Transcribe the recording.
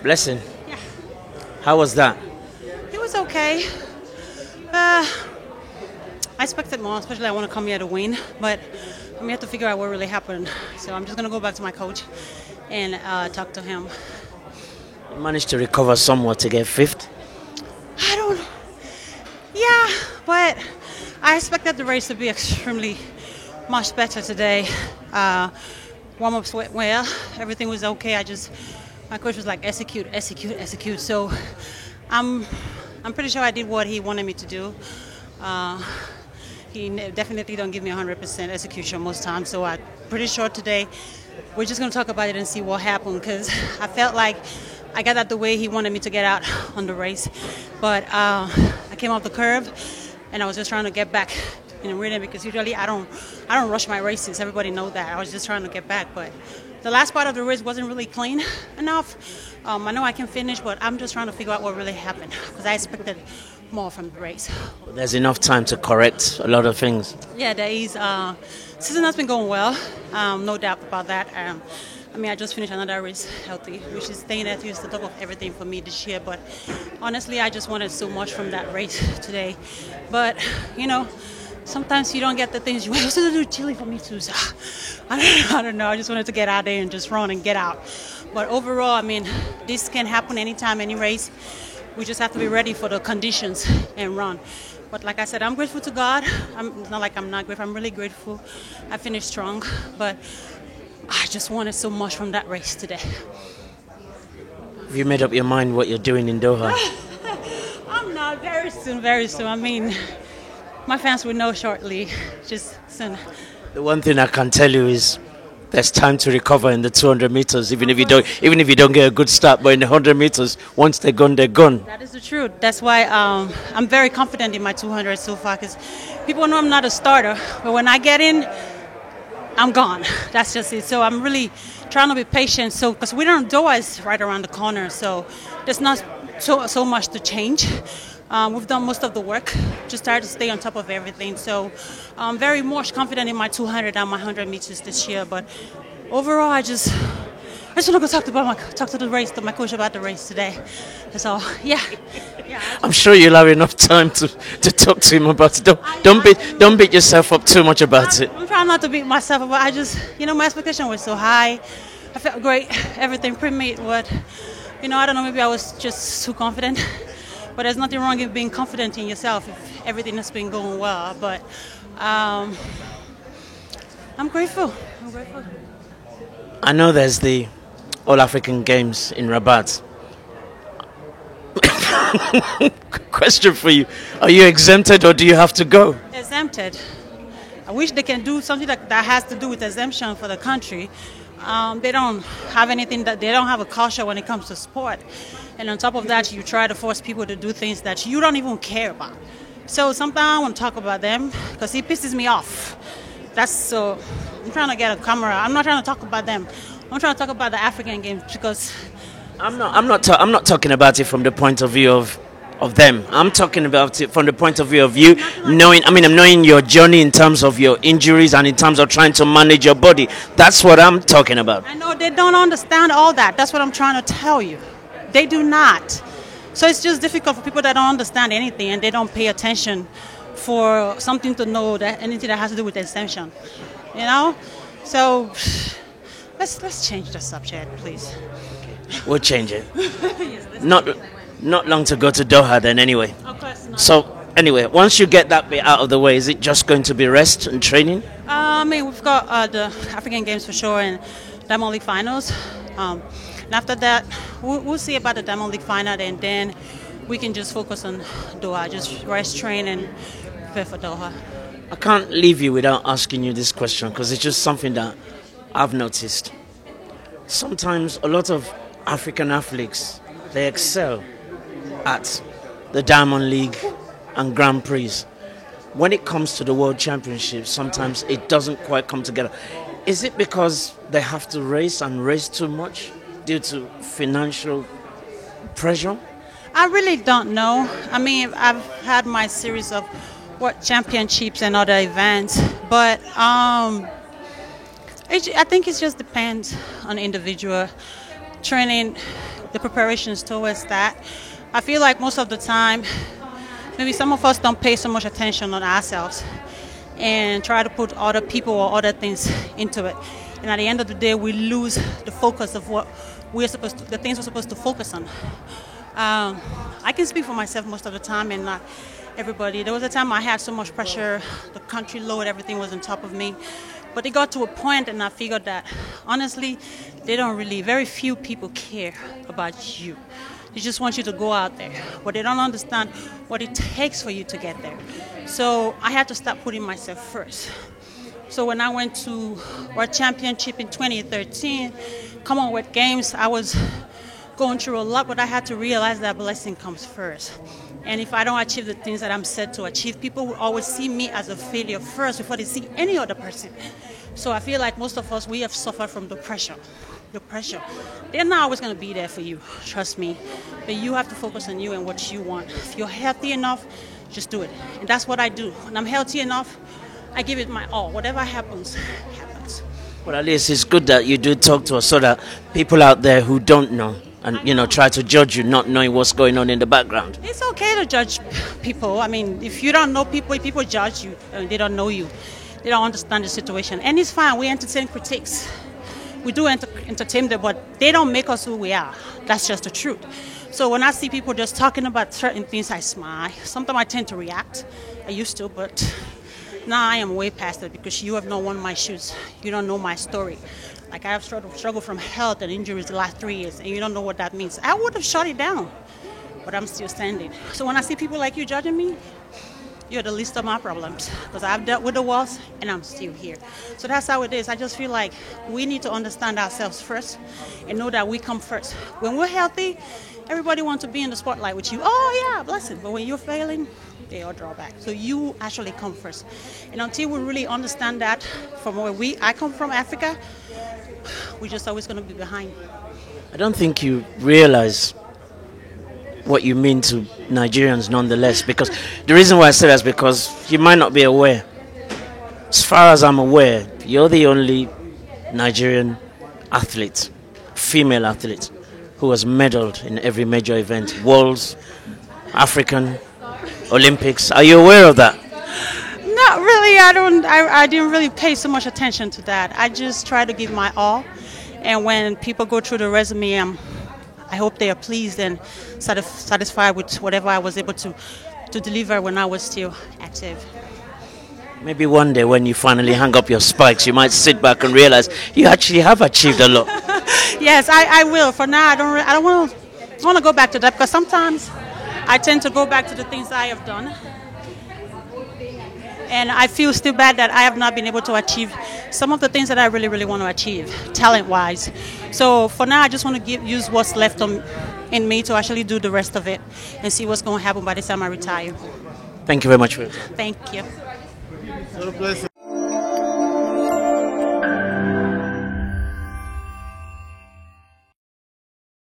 Blessing. Yeah. How was that? It was okay. I expected more, especially I want to come here to win, but I'm here to figure out what really happened. So I'm just going to go back to my coach and talk to him. You managed to recover somewhat to get fifth. I don't. Yeah, but I expected the race to be extremely much better today. Warm-ups went well. Everything was okay. My coach was like, execute, execute, execute. So I'm pretty sure I did what he wanted me to do. He definitely don't give me 100% execution most times. So I'm pretty sure today we're just going to talk about it and see what happened, because I felt like I got out the way he wanted me to get out on the race. But I came off the curve and I was just trying to get back in the rhythm, because usually I don't rush my races. Everybody knows that. I was just trying to get back. But the last part of the race wasn't really clean enough. I know I can finish, but I'm just trying to figure out what really happened, because I expected more from the race. There's enough time to correct a lot of things. Yeah, there is. Season has been going well, no doubt about that. I just finished another race healthy, which is staying healthy is the top of everything for me this year. But honestly, I just wanted so much from that race today. But, sometimes you don't get the things you want. It was a little chilly for me too. So I don't know. I just wanted to get out there and just run and get out. But overall, this can happen anytime, any race. We just have to be ready for the conditions and run. But like I said, I'm grateful to God. It's not like I'm not grateful. I'm really grateful. I finished strong. But I just wanted so much from that race today. Have you made up your mind what you're doing in Doha? I'm not. Very soon, very soon. My fans will know shortly. Just soon. The one thing I can tell you is there's time to recover in the 200 meters, even if you don't get a good start. But in the 100 meters, once they're gone, they're gone. That is the truth. That's why I'm very confident in my 200 so far, because people know I'm not a starter. But when I get in, I'm gone. That's just it. So I'm really trying to be patient. So because Doha is right around the corner, so there's not so much to change. We've done most of the work. Just try to stay on top of everything. So I'm very much confident in my 200 and my 100 meters this year. But overall, I just want to go talk to my coach about the race today. That's all. Yeah. I'm sure you'll have enough time to talk to him about it. Don't beat yourself up too much about it. I'm trying not to beat myself up, but I just, my expectation was so high. I felt great. Everything pre-made what, I don't know, maybe I was just too confident. But there's nothing wrong with being confident in yourself if everything has been going well. But I'm grateful. I know there's the All-African Games in Rabat. Question for you. Are you exempted or do you have to go? Exempted. I wish they can do something that has to do with exemption for the country. They don't have anything they don't have a culture when it comes to sport. And on top of that, you try to force people to do things that you don't even care about. So sometimes I want to talk about them because it pisses me off. I'm trying to get a camera. I'm not trying to talk about them. I'm trying to talk about the African Games because I'm not talking about it from the point of view of them. I'm talking about it from the point of view of you knowing. I'm knowing your journey in terms of your injuries and in terms of trying to manage your body. That's what I'm talking about. I know they don't understand all that. That's what I'm trying to tell you. They do not. So it's just difficult for people that don't understand anything and they don't pay attention for something to know that anything that has to do with exemption. So let's change the subject, please. We'll change it. Yes, Not long to go to Doha then anyway. Of course not. So anyway, once you get that bit out of the way, is it just going to be rest and training? We've got the African Games for sure and Diamond League finals. And after that, we'll see about the Diamond League final, and then we can just focus on Doha, just rest, train, and prepare for Doha. I can't leave you without asking you this question because it's just something that I've noticed. Sometimes a lot of African athletes, they excel at the Diamond League and Grand Prix. When it comes to the World Championships, sometimes it doesn't quite come together. Is it because they have to race too much due to financial pressure? I really don't know. I've had my series of World Championships and other events, but I think it just depends on the individual. training, the preparations towards that. I feel like most of the time, maybe some of us don't pay so much attention on ourselves and try to put other people or other things into it. And at the end of the day, we lose the focus of what the things we're supposed to focus on. I can speak for myself most of the time and not everybody. There was a time I had so much pressure, the country load, everything was on top of me. But it got to a point and I figured that, honestly, very few people care about you. They just want you to go out there, but they don't understand what it takes for you to get there. So I had to start putting myself first. So when I went to World Championship in 2013, Commonwealth Games, I was going through a lot, but I had to realize that blessing comes first. And if I don't achieve the things that I'm set to achieve, people will always see me as a failure first before they see any other person. So I feel like most of us, we have suffered from the pressure. The pressure. They're not always going to be there for you, trust me. But you have to focus on you and what you want. If you're healthy enough, just do it. And that's what I do. When I'm healthy enough, I give it my all. Whatever happens, happens. Well, at least it's good that you do talk to us so that people out there who don't know and, try to judge you not knowing what's going on in the background. It's okay to judge people. I mean, if you don't know people, people judge you. They don't know you. They don't understand the situation. And it's fine. We entertain critics. We do entertain them, but they don't make us who we are. That's just the truth. So when I see people just talking about certain things, I smile. Sometimes I tend to react. I used to, but now I am way past it because you have not worn my shoes. You don't know my story. Like I have struggled from health and injuries the last 3 years, and you don't know what that means. I would have shut it down, but I'm still standing. So when I see people like you judging me, you're the least of my problems because I've dealt with the worst and I'm still here. So that's how it is. I just feel like we need to understand ourselves first and know that we come first. When we're healthy, everybody wants to be in the spotlight with you. Oh yeah, blessing. But when you're failing, they all draw back. So you actually come first. And until we really understand that from where I come from, Africa, we're just always going to be behind. I don't think you realize what you mean to Nigerians nonetheless, because the reason why I say that is because you might not be aware. As far as I'm aware, you're the only Nigerian athlete, female athlete, who has medaled in every major event, Worlds, African, Olympics. Are you aware of that? Not really. I didn't really pay so much attention to that. I just try to give my all, and when people go through the resume, I hope they are pleased and satisfied with whatever I was able to deliver when I was still active. Maybe one day when you finally hang up your spikes, you might sit back and realize you actually have achieved a lot. Yes, I will. For now, I don't want to go back to that because sometimes I tend to go back to the things I have done. And I feel still bad that I have not been able to achieve some of the things that I really, really want to achieve, talent-wise. So for now, I just want to use what's left in me to actually do the rest of it and see what's going to happen by the time I retire. Thank you very much for your time. Thank you.